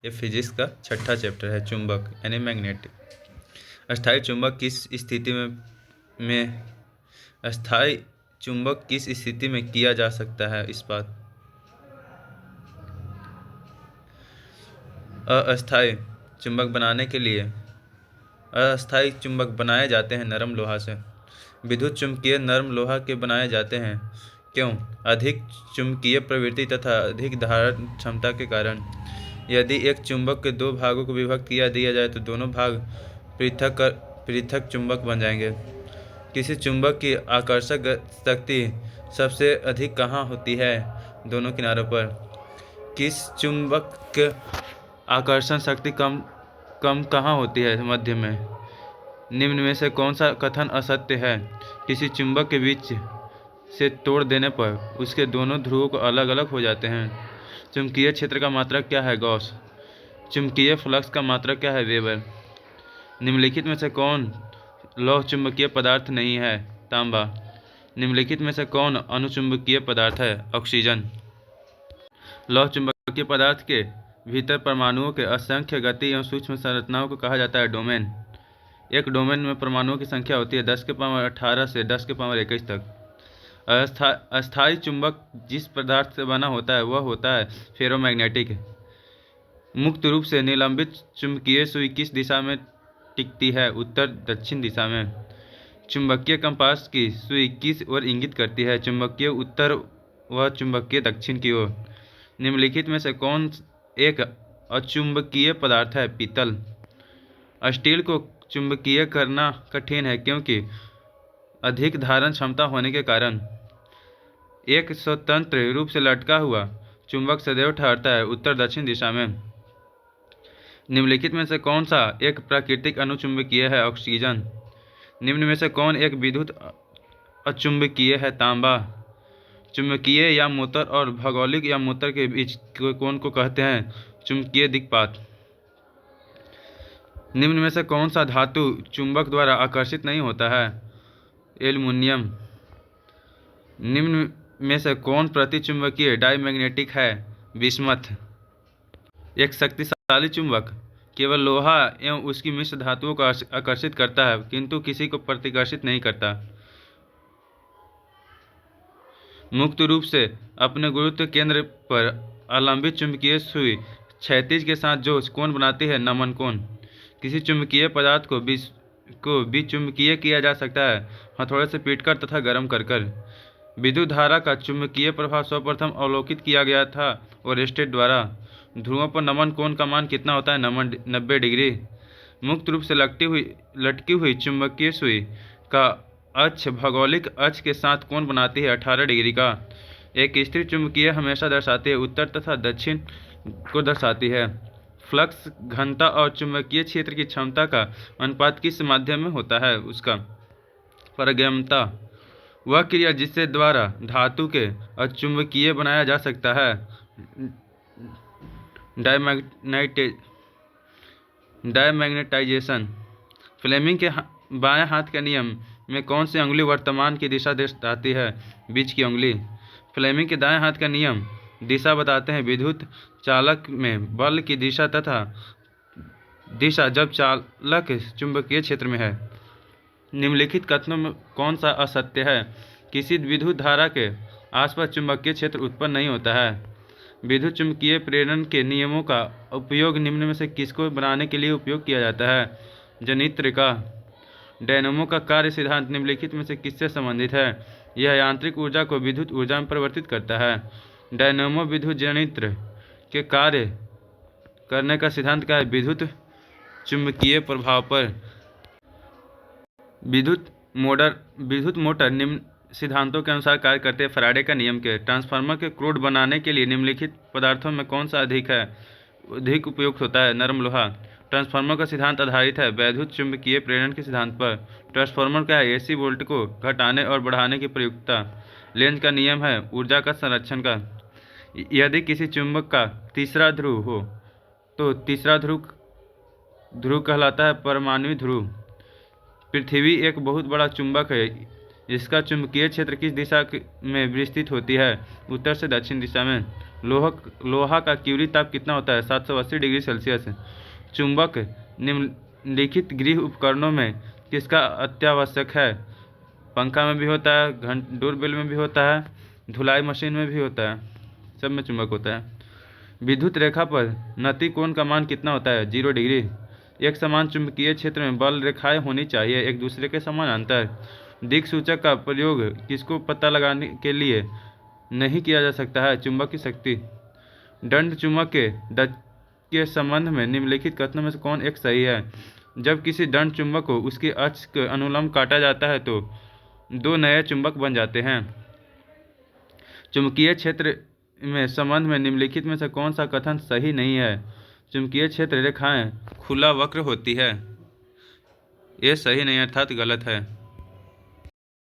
ये फिजिक्स का छठा चैप्टर है, चुंबक यानी मैग्नेटिक। अस्थायी चुंबक किस स्थिति में अस्थायी चुंबक किस स्थिति में किया जा सकता है? इस्पात। अस्थायी चुंबक बनाने के लिए अस्थायी चुंबक बनाए जाते हैं नरम लोहा से। विद्युत चुंबकीय नरम लोहा के बनाए जाते हैं। क्यों? अधिक चुंबकीय प्रवृत्ति तथा अधिक धारण क्षमता के कारण। यदि एक चुंबक के दो भागों को विभक्त किया दिया जाए तो दोनों भाग पृथक चुंबक बन जाएंगे। किसी चुंबक की आकर्षक शक्ति सबसे अधिक कहाँ होती है? दोनों किनारों पर। किस चुंबक की आकर्षण शक्ति कम कहाँ होती है? मध्य में। निम्न में से कौन सा कथन असत्य है? किसी चुंबक के बीच से तोड़ देने पर उसके दोनों ध्रुवों को अलग अलग हो जाते हैं। चुंबकीय क्षेत्र का मात्रक क्या है? गॉस। चुंबकीय फ्लक्स का मात्रक क्या है? वेबर। निम्नलिखित में से कौन लौह चुंबकीय पदार्थ नहीं है? तांबा। निम्नलिखित में से कौन अनुचुंबकीय पदार्थ है? ऑक्सीजन। लौह चुंबकीय पदार्थ के भीतर परमाणुओं के असंख्य गति एवं सूक्ष्म संरचनाओं को कहा जाता है डोमेन। एक डोमेन में परमाणुओं की संख्या होती है 10 के पावर 18 से 10 के पावर 21 तक। अस्थायी चुंबक जिस पदार्थ से बना होता है वह होता है फेरोमैग्नेटिक। मुक्त रूप से निलंबित चुंबकीय सुई किस दिशा में टिकती है? उत्तर दक्षिण दिशा में। चुंबकीय कंपास की सुई किस ओर इंगित करती है? चुंबकीय उत्तर व चुंबकीय दक्षिण की ओर। निम्नलिखित में से कौन एक अचुंबकीय पदार्थ है? पीतल। स्टील को चुंबकीय करना कठिन है क्योंकि अधिक धारण क्षमता होने के कारण। एक स्वतंत्र रूप से लटका हुआ चुंबक सदैव ठहरता है उत्तर दक्षिण दिशा में। निम्नलिखित में से कौन सा एक प्राकृतिक अनुचुंबकीय है? ऑक्सीजन। निम्न में से कौन एक विद्युत अचुंबकीय है? तांबा। चुंबकीय या मोटर और भौगोलिक या मोटर के बीच कोण को कहते हैं चुंबकीय दिक्पात। निम्न में से कौन सा धातु चुंबक द्वारा आकर्षित नहीं होता है? एल्युमिनियम। निम्न में से कौन प्रतिचुंबकीय डायमैग्नेटिक है? बिस्मथ। एक शक्तिशाली चुंबक केवल लोहा एवं उसकी मिश्र धातुओं को आकर्षित करता है किंतु किसी को प्रतिकर्षित नहीं करता। मुक्त रूप से अपने गुरुत्व केंद्र पर अवलंबित चुंबकीय सुई क्षैतिज के साथ जो कोण बनाती है नमन कोण। किसी चुंबकीय पदार्थ को विचुंबकीय किया जा सकता है हथौड़े से पीटकर तथा गर्म कर। विद्युत धारा का चुंबकीय प्रभाव सर्वप्रथम अवलोकित किया गया था ओरेस्टेड द्वारा। ध्रुवों पर नमन कोण का मान कितना होता है? नमन 90 डिग्री। मुक्त रूप से लटकी हुई चुंबकीय सुई का अक्ष भौगोलिक अक्ष के साथ कोण बनाती है 18 डिग्री का। एक स्थिर चुंबकीय हमेशा दर्शाती है उत्तर तथा दक्षिण को दर्शाती है। फ्लक्स घनता और चुंबकीय क्षेत्र की क्षमता का अनुपात किस माध्यम में होता है? उसका पारगम्यता। वह क्रिया जिससे द्वारा धातु के अचुंबकीय बनाया जा सकता है डायमैग्नेटाइजेशन। फ्लेमिंग के बाएं हाथ के नियम में कौन सी अंगुली वर्तमान की दिशा दर्शाती है? बीच की अंगुली। फ्लेमिंग के दाएं हाथ का नियम दिशा बताते हैं विद्युत चालक में बल की दिशा तथा दिशा जब चालक चुंबकीय क्षेत्र में है। निम्नलिखित कथनों में कौन सा असत्य है? किसी विद्युत धारा के आसपास चुंबकीय क्षेत्र उत्पन्न नहीं होता है। विद्युत चुंबकीय प्रेरण के नियमों का उपयोग निम्न में से किसको बनाने के लिए उपयोग किया जाता है? जनित्र का। डायनेमो का कार्य सिद्धांत निम्नलिखित में से किससे संबंधित है? यह यांत्रिक ऊर्जा को विद्युत ऊर्जा में परिवर्तित करता है। डायनेमो विद्युत जनित्र के कार्य करने का सिद्धांत क्या है? विद्युत चुंबकीय प्रभाव पर। विद्युत मोटर निम्न सिद्धांतों के अनुसार कार्य करते हैं फैराडे का नियम के। ट्रांसफार्मर के क्रोड बनाने के लिए निम्नलिखित पदार्थों में कौन सा अधिक उपयुक्त होता है? नरम लोहा। ट्रांसफार्मर का सिद्धांत आधारित है वैद्युत चुंबकीय प्रेरण के सिद्धांत पर। ट्रांसफार्मर क्या है? एसी वोल्ट को घटाने और बढ़ाने की प्रयुक्तता। लेंज का नियम है ऊर्जा का संरक्षण का। यदि किसी चुंबक का तीसरा ध्रुव हो तो तीसरा ध्रुव कहलाता है परमाणु ध्रुव। पृथ्वी एक बहुत बड़ा चुंबक है इसका चुंबकीय क्षेत्र किस दिशा में विस्तृत होती है? उत्तर से दक्षिण दिशा में। लोहा का क्यूरी ताप कितना होता है? 780 डिग्री सेल्सियस। चुंबक निम्नलिखित गृह उपकरणों में किसका अत्यावश्यक है? पंखा में भी होता है, डोरबेल में भी होता है, धुलाई मशीन में भी होता है, सब में चुंबक होता है। विद्युत रेखा पर नति कोण का मान कितना होता है? 0 डिग्री। एक समान चुंबकीय क्षेत्र में बल रेखाएं होनी चाहिए, एक दूसरे के समानांतर। दिक्सूचक का प्रयोग किसको पता लगाने के लिए नहीं किया जा सकता है? चुंबक की शक्ति। दंड चुंबक के संबंध में निम्नलिखित कथनों में से कौन एक सही है? जब किसी दंड चुंबक को उसके अक्ष के अनुलंब काटा जाता है तो दो नए चुंबक बन जाते हैं। चुंबकीय क्षेत्र में संबंध में निम्नलिखित में से कौन सा कथन सही नहीं है? चुंबकीय क्षेत्र रेखाएं खुला वक्र होती है, ये सही नहीं अर्थात गलत है।